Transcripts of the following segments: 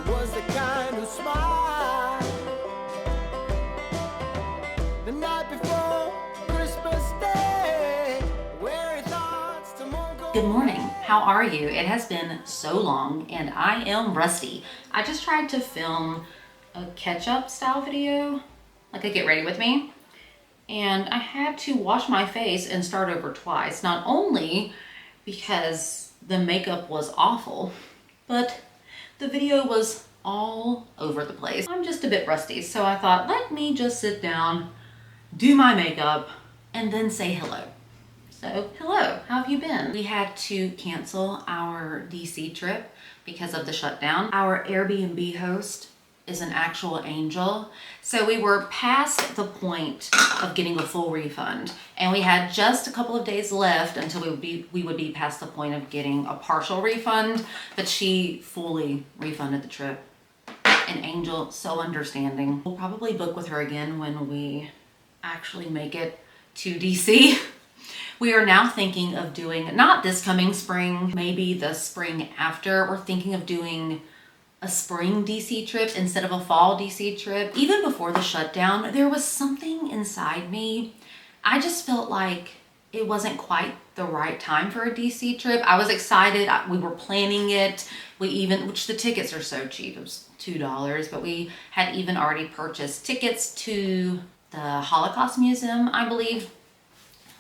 was the kind who smiled the night before Christmas Day, weary thoughts to more go. Good morning. How are you? It has been so long and I am rusty. I just tried to film a catch-up style video, like a get ready with me, and I had to wash my face and start over twice, not only because the makeup was awful, but the video was all over the place. I'm just a bit rusty, so I thought, let me just sit down, do my makeup, and then say hello. So, hello, how have you been? We had to cancel our DC trip because of the shutdown. Our Airbnb host is an actual angel. So we were past the point of getting a full refund, and we had just a couple of days left until we would be past the point of getting a partial refund, but she fully refunded the trip. An angel, so understanding. We'll probably book with her again when we actually make it to DC. We are now thinking of doing, not this coming spring, maybe the spring after. We're thinking of doing a spring DC trip instead of a fall DC trip. Even before the shutdown, there was something inside me. I just felt like it wasn't quite the right time for a DC trip. I was excited. We were planning it. Which the tickets are so cheap. It was $2, but we had even already purchased tickets to the Holocaust Museum, I believe.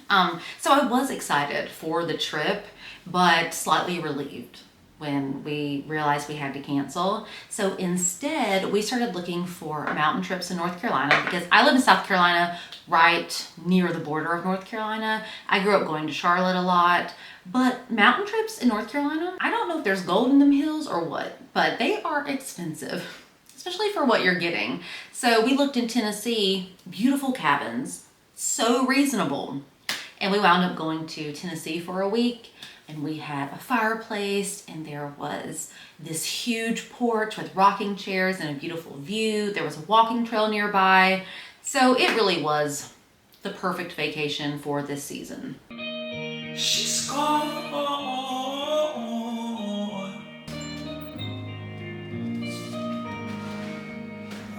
So I was excited for the trip, but slightly relieved when we realized we had to cancel. So instead, we started looking for mountain trips in North Carolina because I live in South Carolina, right near the border of North Carolina. I grew up going to Charlotte a lot, but mountain trips in North Carolina, I don't know if there's gold in them hills or what, but they are expensive, especially for what you're getting. So we looked in Tennessee, beautiful cabins, so reasonable. And we wound up going to Tennessee for a week, and we had a fireplace, and there was this huge porch with rocking chairs and a beautiful view. There was a walking trail nearby. So it really was the perfect vacation for this season. She's gone.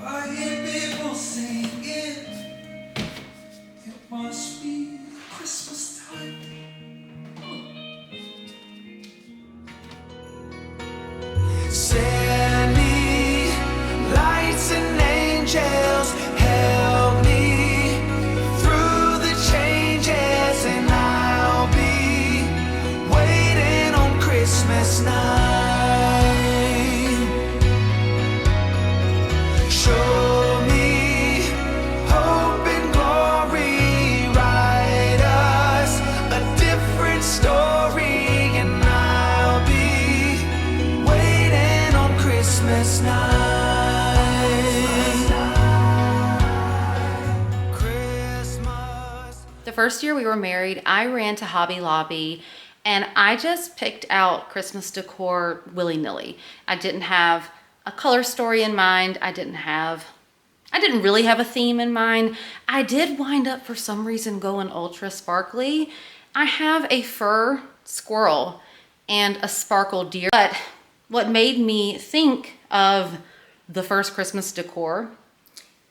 I hear people singing. It must be Christmas time. Send me lights and angels, help me through the changes, and I'll be waiting on Christmas night. Show me hope and glory, write us a different story, and I'll be waiting on Christmas night. Christmas. The first year we were married, I ran to Hobby Lobby and I just picked out Christmas decor willy-nilly. I didn't have a color story in mind. I didn't really have a theme in mind. I did wind up for some reason going ultra sparkly. I have a fur squirrel and a sparkle deer, but what made me think of the first Christmas decor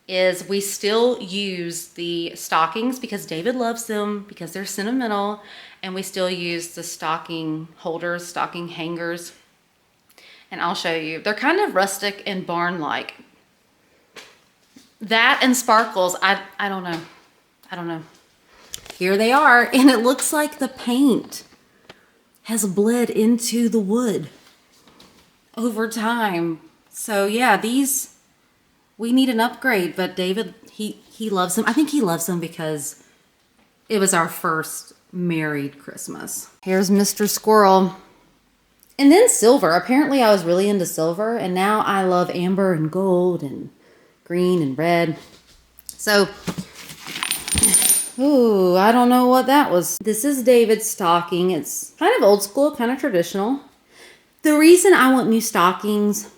is we still use the stockings because David loves them because they're sentimental, and we still use the stocking holders, stocking hangers, and I'll show you. They're kind of rustic and barn-like. That and sparkles, I don't know. Here they are, and it looks like the paint has bled into the wood over time. So yeah, these, we need an upgrade, but David, he loves them. I think he loves them because it was our first married Christmas. Here's Mr. Squirrel. And then silver. Apparently I was really into silver, and now I love amber and gold and green and red. So, ooh, I don't know what that was. This is David's stocking. It's kind of old school, kind of traditional. The reason I want new stockings,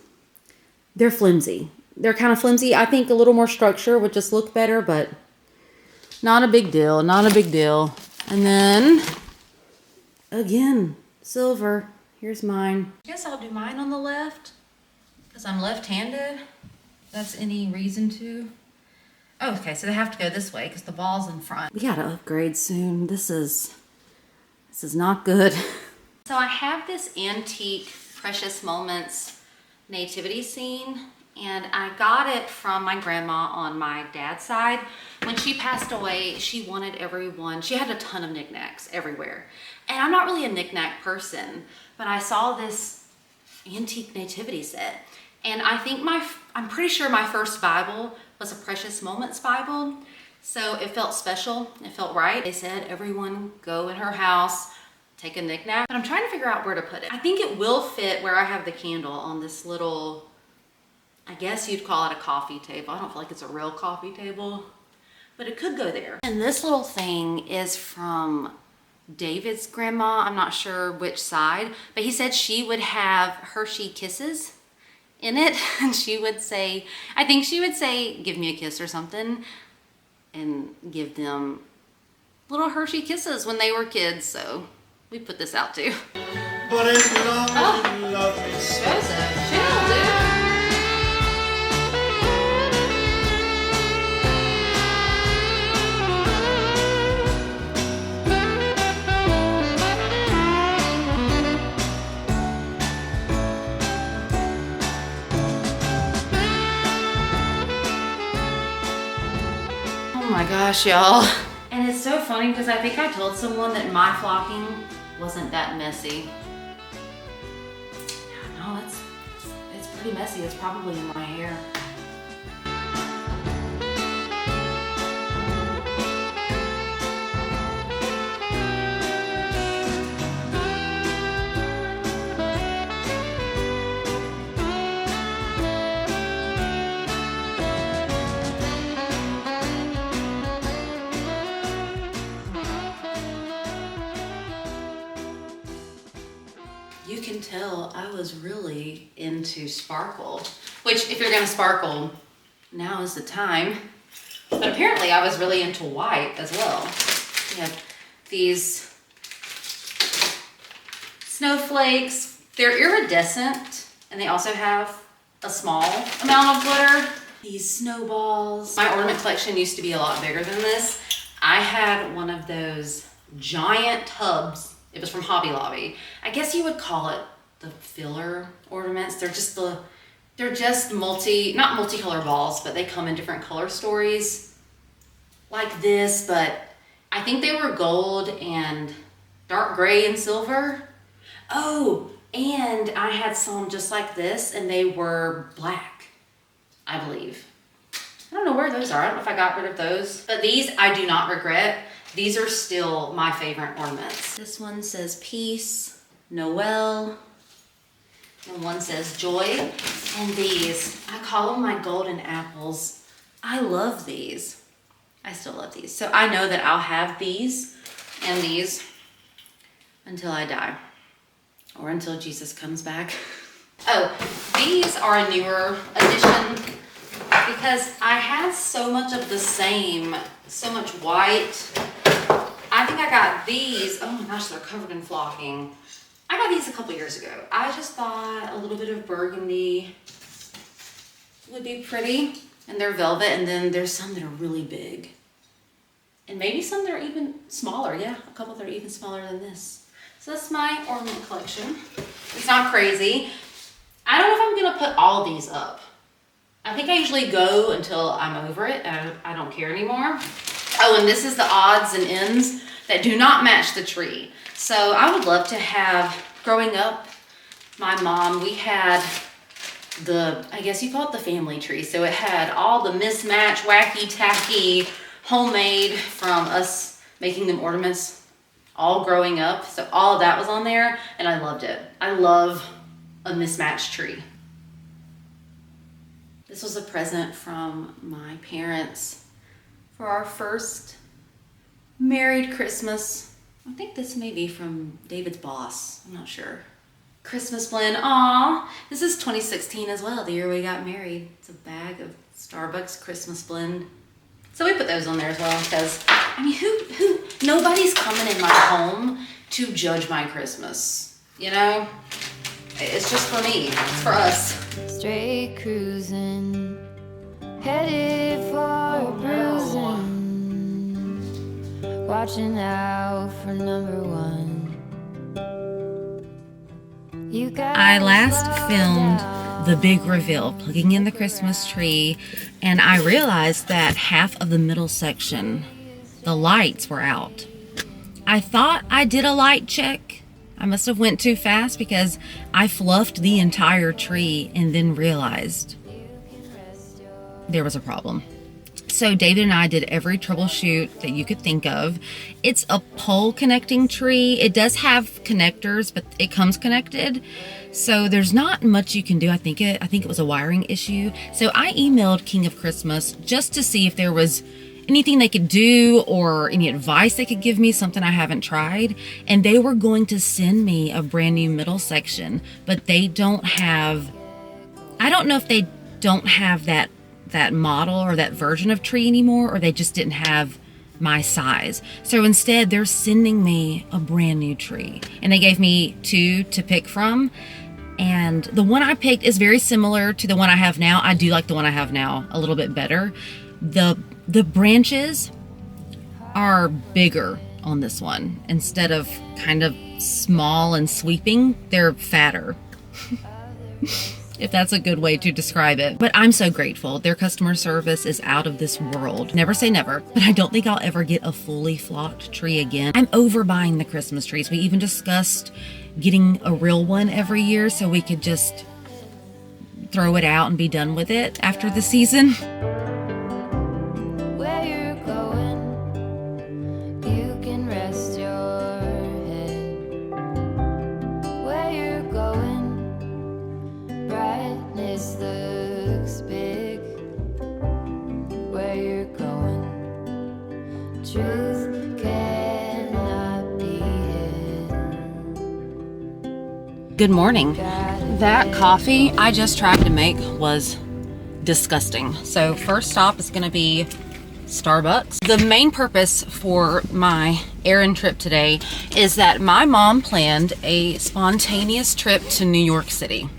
they're flimsy. They're kind of flimsy. I think a little more structure would just look better, but not a big deal, not a big deal. And then, again, silver. Here's mine. I guess I'll do mine on the left. because I'm left-handed. That's any reason to. Oh, okay, so they have to go this way because the ball's in front. We gotta upgrade soon. This is not good. So I have this antique Precious Moments nativity scene, and I got it from my grandma on my dad's side. When she passed away, she wanted everyone, she had a ton of knickknacks everywhere. And I'm not really a knickknack person, but I saw this antique nativity set. And I think I'm pretty sure my first Bible was a Precious Moments Bible. So it felt special, it felt right. They said, everyone go in her house, take a knickknack. But I'm trying to figure out where to put it. I think it will fit where I have the candle on this little, I guess you'd call it a coffee table. I don't feel like it's a real coffee table, but it could go there. And this little thing is from David's grandma. I'm not sure which side, but he said she would have Hershey Kisses in it. And she would say, I think she would say, give me a kiss or something, and give them little Hershey Kisses when they were kids. So we put this out too. But in love is Joseph, chill, dude. Oh my gosh, y'all. And it's so funny because I think I told someone that my flocking wasn't that messy. No, it's pretty messy. It's probably in my hair. You can tell I was really into sparkle, which if you're gonna sparkle, now is the time. But apparently I was really into white as well. We have these snowflakes. They're iridescent, and they also have a small amount of glitter. These snowballs. My ornament collection used to be a lot bigger than this. I had one of those giant tubs. It was from Hobby Lobby. I guess you would call it the filler ornaments. They're just not multicolor balls, but they come in different color stories like this, but I think they were gold and dark gray and silver. Oh, and I had some just like this, and they were black, I believe. I don't know where those are. I don't know if I got rid of those, but these I do not regret. These are still my favorite ornaments. This one says peace, Noel, and one says joy. And these, I call them my golden apples. I love these. I still love these. So I know that I'll have these and these until I die, or until Jesus comes back. Oh, these are a newer addition because I had so much of the same, so much white. I think I got these, oh my gosh, they're covered in flocking. I got these a couple years ago. I just thought a little bit of burgundy would be pretty, and they're velvet, and then there's some that are really big. And maybe some that are even smaller, yeah, a couple that are even smaller than this. So that's my ornament collection. It's not crazy. I don't know if I'm gonna put all these up. I think I usually go until I'm over it, and I don't care anymore. Oh, and this is the odds and ends that do not match the tree. So I would love to have, growing up, my mom, we had I guess you call it the family tree. So it had all the mismatched, wacky, tacky, homemade from us making them ornaments all growing up. So all of that was on there, and I loved it. I love a mismatched tree. This was a present from my parents for our first married Christmas. I think this may be from David's boss. I'm not sure. Christmas blend. Aw, this is 2016 as well, the year we got married. It's a bag of Starbucks Christmas blend. So we put those on there as well because, I mean, nobody's coming in my home to judge my Christmas, you know? It's just for me, it's for us. straight cruising, headed for bruising, watching out for number one. I last filmed the big reveal, plugging in the Christmas tree, and I realized that half of the middle section, the lights were out. I thought I did a light check. I must have went too fast because I fluffed the entire tree and then realized there was a problem. So David and I did every troubleshoot that you could think of. It's a pole connecting tree. It does have connectors, but it comes connected. So there's not much you can do. I think it was a wiring issue. So I emailed King of Christmas just to see if there was anything they could do or any advice they could give me, something I haven't tried. And they were going to send me a brand new middle section, but they don't have, I don't know if they don't have that model or that version of tree anymore, or they just didn't have my size. So instead they're sending me a brand new tree, and they gave me 2 to pick from. And the one I picked is very similar to the one I have now. I do like the one I have now a little bit better. The branches are bigger on this one. Instead of kind of small and sweeping, they're fatter. If that's a good way to describe it. But I'm so grateful. Their customer service is out of this world. Never say never, but I don't think I'll ever get a fully flocked tree again. I'm over buying the Christmas trees. We even discussed getting a real one every year so we could just throw it out and be done with it after the season. Where you're going, you can rest your head. Where you're going, brightness looks big. Where you're going, truth cannot be hid. Good morning. That coffee I just tried to make was disgusting. So first stop is going to be Starbucks. The main purpose for my errand trip today is that my mom planned a spontaneous trip to New York City.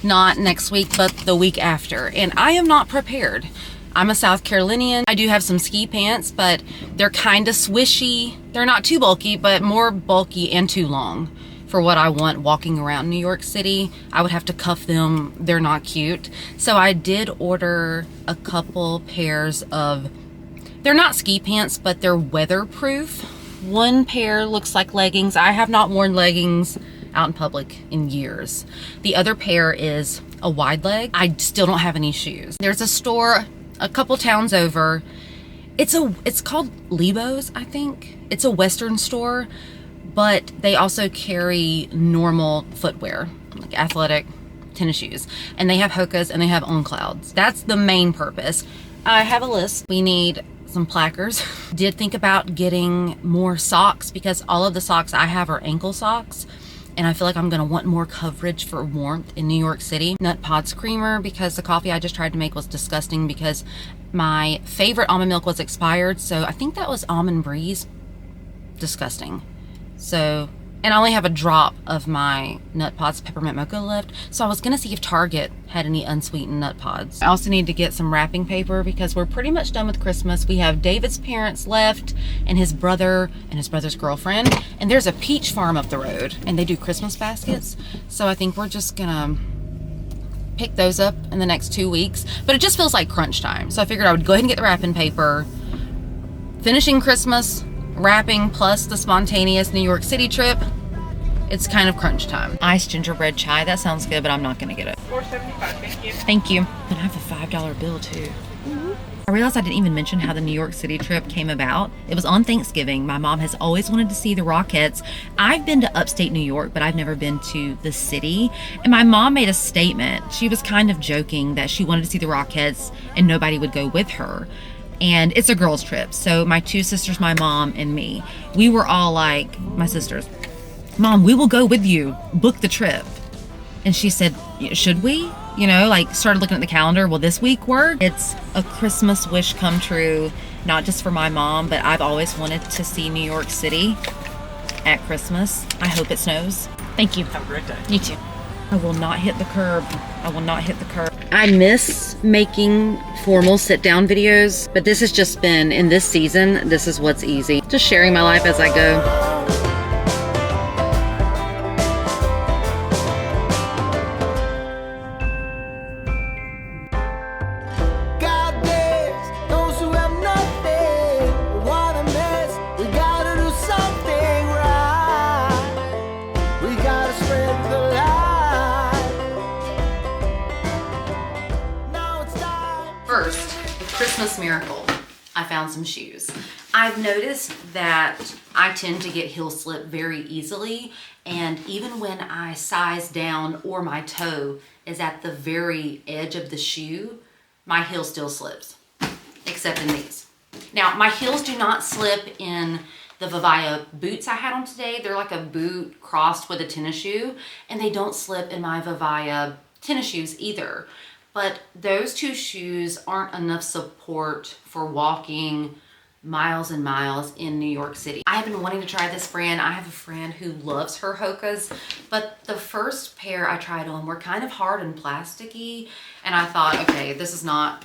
Not next week, but the week after. And I am not prepared. I'm a South Carolinian. I do have some ski pants, but they're kind of swishy. They're not too bulky, but more bulky and too long for what I want walking around New York City. I would have to cuff them. They're not cute. So I did order a couple pairs of, they're not ski pants, but they're weatherproof. One pair looks like leggings. I have not worn leggings out in public in years. The other pair is a wide leg. I still don't have any shoes. There's a store a couple towns over. It's called Lebo's, I think. It's a Western store, but they also carry normal footwear, like athletic tennis shoes. And they have Hokas and they have On Clouds. That's the main purpose. I have a list. We need some placards. Did think about getting more socks because all of the socks I have are ankle socks. And I feel like I'm gonna want more coverage for warmth in New York City. Nut Pods creamer because the coffee I just tried to make was disgusting because my favorite almond milk was expired. So I think that was Almond Breeze. Disgusting. So, and I only have a drop of my Nut Pods peppermint mocha left. So I was gonna see if Target had any unsweetened Nut Pods. I also need to get some wrapping paper because we're pretty much done with Christmas. We have David's parents left and his brother and his brother's girlfriend. And there's a peach farm up the road and they do Christmas baskets. So I think we're just gonna pick those up in the next 2 weeks. But it just feels like crunch time. So I figured I would go ahead and get the wrapping paper. Finishing Christmas, wrapping plus the spontaneous New York City trip. It's kind of crunch time. Iced gingerbread chai, that sounds good, but I'm not gonna get it. $4.75, thank you. Thank you. And I have a $5 bill too. I realized I didn't even mention how the New York City trip came about. It was on Thanksgiving. My mom has always wanted to see the Rockettes. I've been to upstate New York, but I've never been to the city. And my mom made a statement. She was kind of joking that she wanted to see the Rockettes and nobody would go with her. And it's a girls' trip. So my 2 sisters, my mom, and me, we were all like, my sisters, Mom, we will go with you. Book the trip. And she said, should we? You know, like started looking at the calendar. Will this week work? It's a Christmas wish come true, not just for my mom, but I've always wanted to see New York City at Christmas. I hope it snows. Thank you. Have a great day. You too. I will not hit the curb. I will not hit the curb. I miss making formal sit-down videos, but this has just been, in this season, this is what's easy. Just sharing my life as I go. God bless those who have nothing. What a mess. We gotta do something right. We gotta spread the light. Now it's time. First, the Christmas miracle. I found some shoes. I've noticed that I tend to get heel slip very easily, and even when I size down or my toe is at the very edge of the shoe, my heel still slips, except in these. Now, my heels do not slip in the Vivaya boots I had on today. They're like a boot crossed with a tennis shoe, and they don't slip in my Vivaya tennis shoes either. But those two shoes aren't enough support for walking miles and miles in New York City. I have been wanting to try this brand. I have a friend who loves her Hokas, but the first pair I tried on were kind of hard and plasticky, and I thought, okay, this is not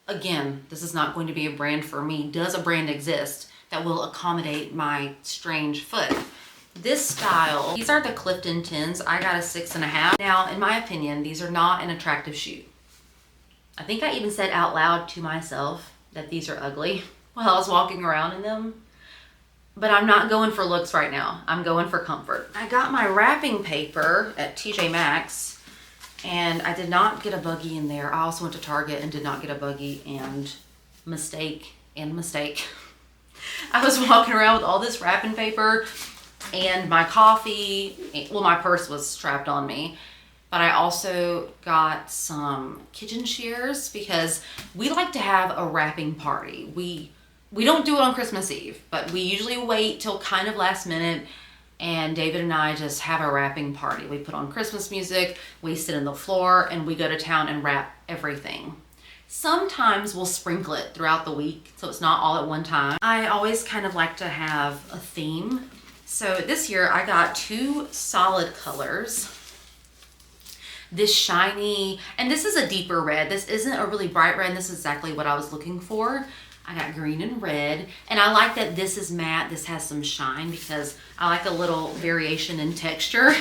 going to be a brand for me. Does a brand exist that will accommodate my strange foot? This style, these are the Clifton 10s. I got a 6.5. Now, in my opinion, these are not an attractive shoe. I think I even said out loud to myself that these are ugly while I was walking around in them. But I'm not going for looks right now. I'm going for comfort. I got my wrapping paper at TJ Maxx, and I did not get a buggy in there. I also went to Target and did not get a buggy, and mistake. I was walking around with all this wrapping paper and my coffee. Well, my purse was strapped on me. But I also got some kitchen shears because we like to have a wrapping party. We don't do it on Christmas Eve, but we usually wait till kind of last minute, and David and I just have a wrapping party. We put on Christmas music, we sit on the floor, and we go to town and wrap everything. Sometimes we'll sprinkle it throughout the week, so it's not all at one time. I always kind of like to have a theme. So this year I got two solid colors. This shiny, and this is a deeper red. This isn't a really bright red. This is exactly what I was looking for. I got green and red, and I like that this is matte. This has some shine because I like a little variation in texture.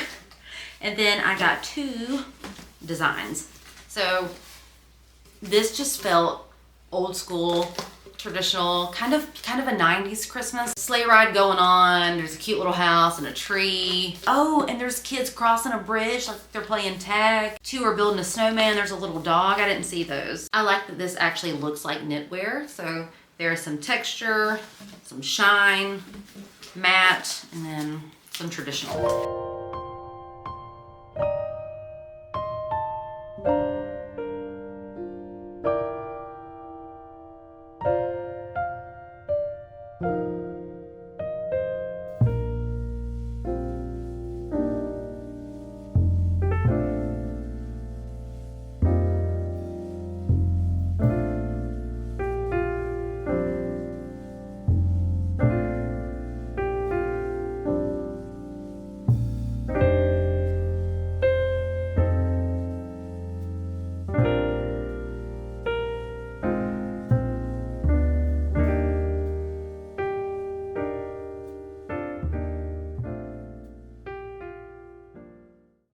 And then I got two designs. So this just felt old school, traditional, kind of a 90s Christmas. Sleigh ride going on, there's a cute little house and a tree. Oh, and there's kids crossing a bridge like they're playing tag. Two are building a snowman, there's a little dog. I didn't see those. I like that this actually looks like knitwear. So there's some texture, some shine, matte, and then some traditional.